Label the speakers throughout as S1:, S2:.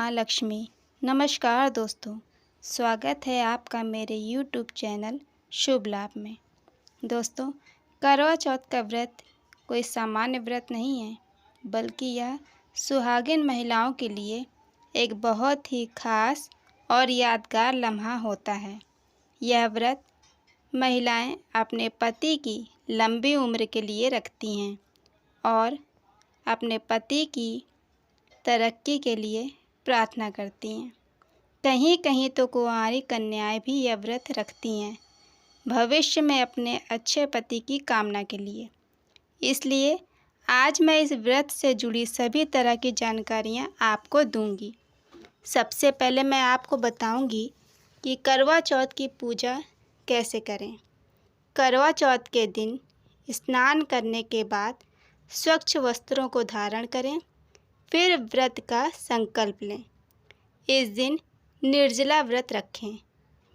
S1: माँ लक्ष्मी। नमस्कार दोस्तों, स्वागत है आपका मेरे यूट्यूब चैनल शुभ लाभ में। दोस्तों, करवा चौथ का व्रत कोई सामान्य व्रत नहीं है, बल्कि यह सुहागिन महिलाओं के लिए एक बहुत ही खास और यादगार लम्हा होता है। यह व्रत महिलाएं अपने पति की लंबी उम्र के लिए रखती हैं और अपने पति की तरक्की के लिए प्रार्थना करती हैं। कहीं कहीं तो कुंवारी कन्याएं भी यह व्रत रखती हैं, भविष्य में अपने अच्छे पति की कामना के लिए। इसलिए आज मैं इस व्रत से जुड़ी सभी तरह की जानकारियां आपको दूंगी। सबसे पहले मैं आपको बताऊंगी कि करवा चौथ की पूजा कैसे करें। करवा चौथ के दिन स्नान करने के बाद स्वच्छ वस्त्रों को धारण करें, फिर व्रत का संकल्प लें। इस दिन निर्जला व्रत रखें।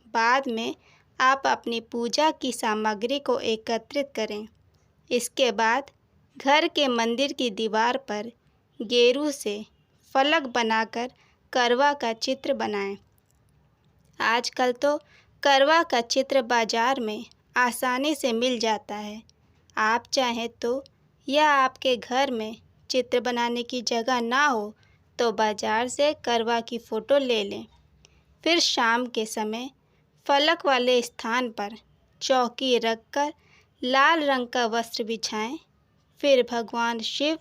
S1: बाद में आप अपनी पूजा की सामग्री को एकत्रित करें। इसके बाद घर के मंदिर की दीवार पर गेरू से फलक बनाकर करवा का चित्र बनाएं। आजकल तो करवा का चित्र बाजार में आसानी से मिल जाता है। आप चाहें तो या आपके घर में चित्र बनाने की जगह ना हो तो बाजार से करवा की फ़ोटो ले लें। फिर शाम के समय फलक वाले स्थान पर चौकी रखकर लाल रंग का वस्त्र बिछाएं। फिर भगवान शिव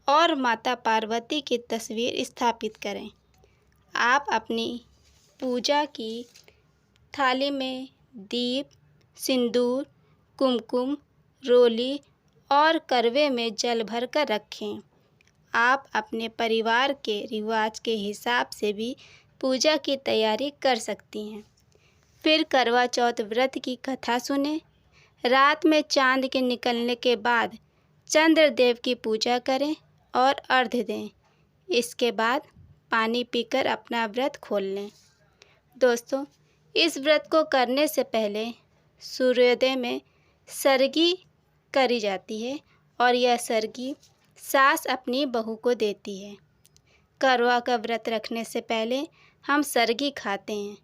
S1: और माता पार्वती की तस्वीर स्थापित करें। आप अपनी पूजा की थाली में दीप, सिंदूर, कुमकुम, रोली और करवे में जल भरकर रखें। आप अपने परिवार के रिवाज के हिसाब से भी पूजा की तैयारी कर सकती हैं। फिर करवा चौथ व्रत की कथा सुनें। रात में चांद के निकलने के बाद चंद्रदेव की पूजा करें और अर्घ्य दें। इसके बाद पानी पीकर अपना व्रत खोल लें। दोस्तों, इस व्रत को करने से पहले सूर्योदय में सरगी करी जाती है और यह सरगी सास अपनी बहू को देती है। करवा का व्रत रखने से पहले हम सरगी खाते हैं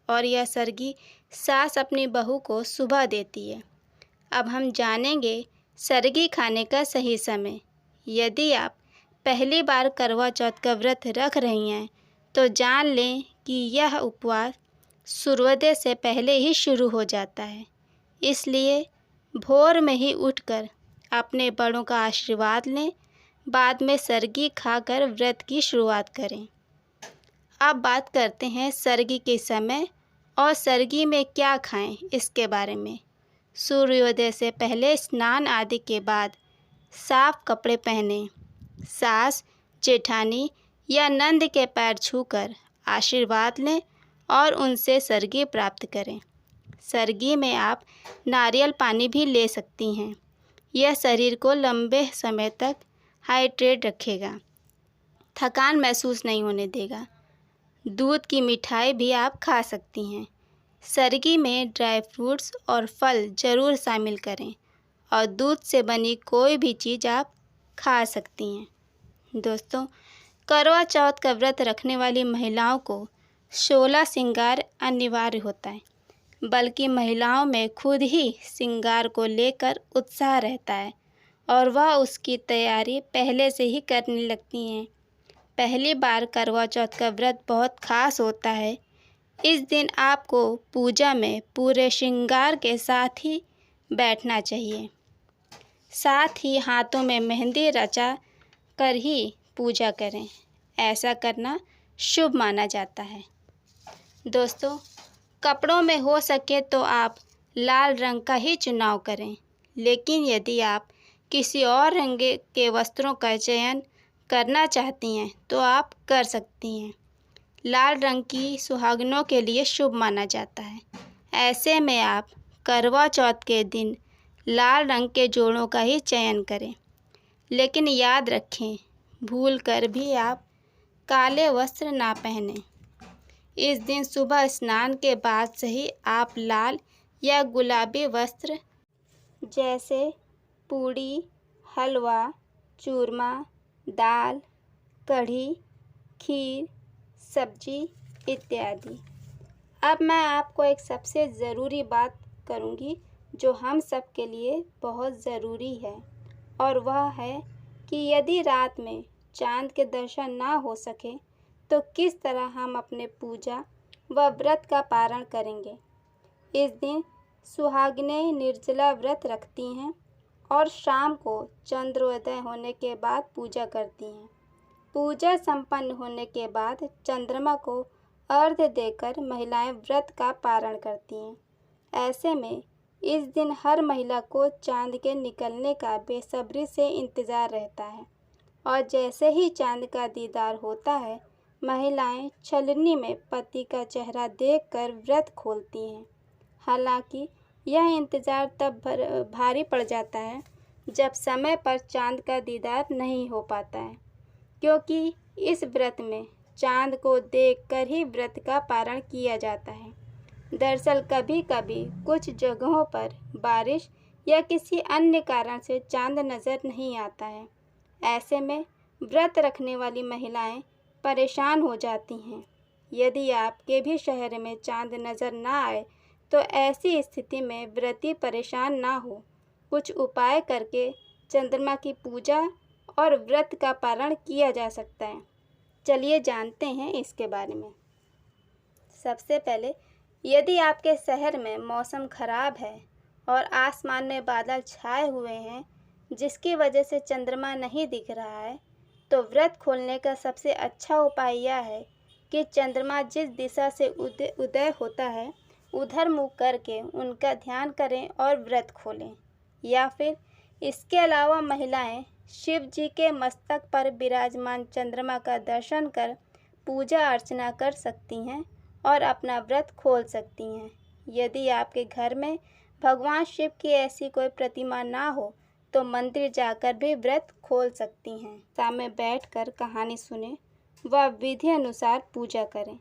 S1: और यह सरगी सास अपनी बहू को सुबह देती है। अब हम जानेंगे सरगी खाने का सही समय। यदि आप पहली बार करवा चौथ का व्रत रख रही हैं तो जान लें कि यह उपवास सूर्योदय से पहले ही शुरू हो जाता है। इसलिए भोर में ही उठकर अपने बड़ों का आशीर्वाद लें। बाद में सरगी खाकर व्रत की शुरुआत करें। अब बात करते हैं सरगी के समय और सरगी में क्या खाएं इसके बारे में। सूर्योदय से पहले स्नान आदि के बाद साफ कपड़े पहनें। सास, जेठानी या नंद के पैर छूकर आशीर्वाद लें और उनसे सरगी प्राप्त करें। सरगी में आप नारियल पानी भी ले सकती हैं। यह शरीर को लंबे समय तक हाइड्रेट रखेगा, थकान महसूस नहीं होने देगा। दूध की मिठाई भी आप खा सकती हैं। सरगी में ड्राई फ्रूट्स और फल ज़रूर शामिल करें और दूध से बनी कोई भी चीज़ आप खा सकती हैं। दोस्तों, करवा चौथ का व्रत रखने वाली महिलाओं को 16 श्रृंगार अनिवार्य होता है, बल्कि महिलाओं में खुद ही श्रृंगार को लेकर उत्साह रहता है और वह उसकी तैयारी पहले से ही करने लगती हैं। पहली बार करवा चौथ का व्रत बहुत खास होता है। इस दिन आपको पूजा में पूरे श्रृंगार के साथ ही बैठना चाहिए। साथ ही हाथों में मेहंदी रचा कर ही पूजा करें। ऐसा करना शुभ माना जाता है। दोस्तों, कपड़ों में हो सके तो आप लाल रंग का ही चुनाव करें, लेकिन यदि आप किसी और रंग के वस्त्रों का चयन करना चाहती हैं तो आप कर सकती हैं। लाल रंग की सुहागनों के लिए शुभ माना जाता है। ऐसे में आप करवा चौथ के दिन लाल रंग के जोड़ों का ही चयन करें, लेकिन याद रखें, भूल कर भी आप काले वस्त्र ना पहनें। इस दिन सुबह स्नान के बाद से ही आप लाल या गुलाबी वस्त्र जैसे पूड़ी, हलवा, चूरमा, दाल, कढ़ी, खीर, सब्जी इत्यादि। अब मैं आपको एक सबसे ज़रूरी बात करूँगी जो हम सब के लिए बहुत ज़रूरी है, और वह है कि यदि रात में चाँद के दर्शन ना हो सके तो किस तरह हम अपने पूजा व व्रत का पारण करेंगे। इस दिन सुहागिनें निर्जला व्रत रखती हैं और शाम को चंद्रोदय होने के बाद पूजा करती हैं। पूजा संपन्न होने के बाद चंद्रमा को अर्घ्य देकर महिलाएं व्रत का पारण करती हैं। ऐसे में इस दिन हर महिला को चांद के निकलने का बेसब्री से इंतज़ार रहता है, और जैसे ही चांद का दीदार होता है, महिलाएं छलनी में पति का चेहरा देखकर व्रत खोलती हैं। हालांकि यह इंतज़ार तब भारी पड़ जाता है जब समय पर चांद का दीदार नहीं हो पाता है, क्योंकि इस व्रत में चांद को देखकर ही व्रत का पारण किया जाता है। दरअसल कभी कभी कुछ जगहों पर बारिश या किसी अन्य कारण से चांद नज़र नहीं आता है। ऐसे में व्रत रखने वाली महिलाएं परेशान हो जाती हैं। यदि आपके भी शहर में चांद नज़र ना आए तो ऐसी स्थिति में व्रती परेशान ना हो, कुछ उपाय करके चंद्रमा की पूजा और व्रत का पारण किया जा सकता है। चलिए जानते हैं इसके बारे में। सबसे पहले, यदि आपके शहर में मौसम खराब है और आसमान में बादल छाए हुए हैं जिसकी वजह से चंद्रमा नहीं दिख रहा है, तो व्रत खोलने का सबसे अच्छा उपाय यह है कि चंद्रमा जिस दिशा से उदय होता है उधर मुँह करके उनका ध्यान करें और व्रत खोलें। या फिर इसके अलावा महिलाएं शिव जी के मस्तक पर विराजमान चंद्रमा का दर्शन कर पूजा अर्चना कर सकती हैं और अपना व्रत खोल सकती हैं। यदि आपके घर में भगवान शिव की ऐसी कोई प्रतिमा ना हो तो मंदिर जाकर भी व्रत खोल सकती हैं। सामने बैठकर कहानी सुने व विधि अनुसार पूजा करें।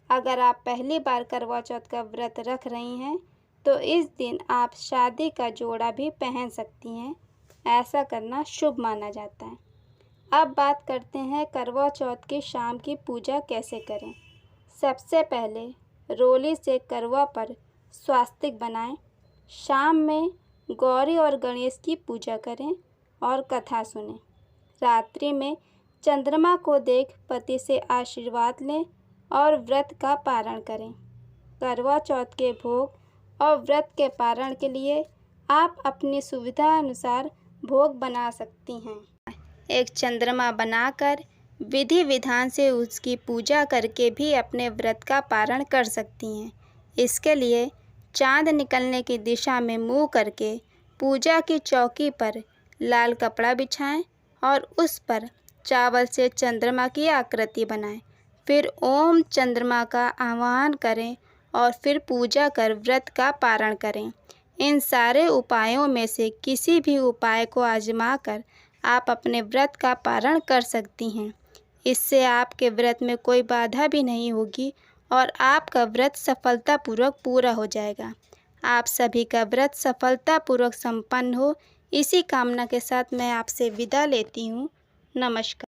S1: अगर आप पहली बार करवा चौथ का व्रत रख रही हैं तो इस दिन आप शादी का जोड़ा भी पहन सकती हैं। ऐसा करना शुभ माना जाता है। अब बात करते हैं करवा चौथ की शाम की पूजा कैसे करें। सबसे पहले रोली से करवा पर स्वास्तिक बनाएं। शाम में गौरी और गणेश की पूजा करें और कथा सुनें। रात्रि में चंद्रमा को देख पति से आशीर्वाद लें और व्रत का पारण करें। करवा चौथ के भोग और व्रत के पारण के लिए आप अपनी सुविधा अनुसार भोग बना सकती हैं। एक चंद्रमा बनाकर विधि विधान से उसकी पूजा करके भी अपने व्रत का पारण कर सकती हैं। इसके लिए चाँद निकलने की दिशा में मुँह करके पूजा की चौकी पर लाल कपड़ा बिछाएं और उस पर चावल से चंद्रमा की आकृति बनाएं। फिर ओम चंद्रमा का आह्वान करें और फिर पूजा कर व्रत का पारण करें। इन सारे उपायों में से किसी भी उपाय को आजमा कर आप अपने व्रत का पारण कर सकती हैं। इससे आपके व्रत में कोई बाधा भी नहीं होगी और आपका व्रत सफलतापूर्वक पूरा हो जाएगा। आप सभी का व्रत सफलतापूर्वक संपन्न हो, इसी कामना के साथ मैं आपसे विदा लेती हूँ। नमस्कार।